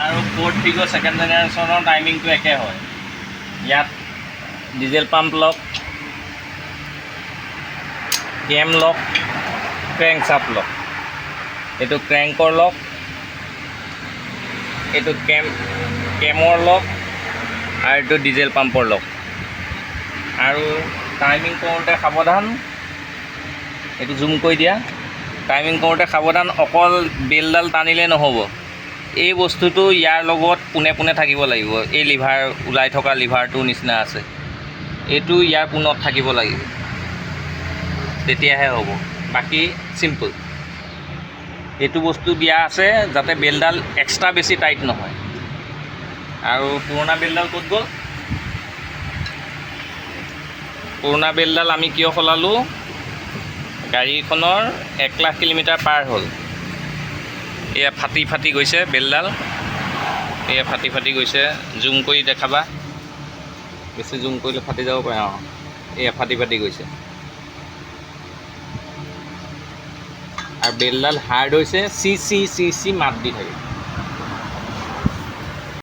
আৰু fourth fig' second জেনেৰেশ্যনৰ টাইমিংটো একে হয়। ইয়াত ডিজেল পাম্প লক, কেম লক, ক্ৰেংক চাপ লক, এইটো ক্ৰেংকৰ লক, এইটো কেমৰ লক, আৰু এইটো ডিজেল পাম্পৰ লক। আৰু টাইমিং কৰোঁতে সাৱধান, এইটো জুম কৰি দিয়া। টাইমিং কৰোঁতে সাৱধান, অকল বেলডাল টানিলে নহ'ব, এই বস্তুটো ইয়াৰ লগত পোনে পোনে থাকিব লাগিব। এই লিভাৰ ওলাই থকা লিভাৰটোৰ নিচিনা আছে, এইটো ইয়াৰ পোনত থাকিব লাগিব, তেতিয়াহে হ'ব। বাকী চিম্পল। এইটো বস্তু দিয়া আছে যাতে বেলডাল এক্সট্ৰা বেছি টাইট নহয়। আৰু পুৰণা বেলডাল ক'ত গ'ল? পুৰণা বেলডাল আমি কিয় সলালোঁ? গাড়ীখনৰ 1,00,000 কিলোমিটাৰ পাৰ হ'ল। এয়া ফাটি ফাটি গৈছে বেলডাল, এয়া ফাটি ফাটি গৈছে। জুম কৰি দেখাবা, বেছি জুম কৰিলে ফাটি যাব পাৰে। অঁ, এয়া ফাটি ফাটি গৈছে। আৰু বেলডাল হাৰ্ড হৈছে, চি চি চি চি মাত দি থাকে।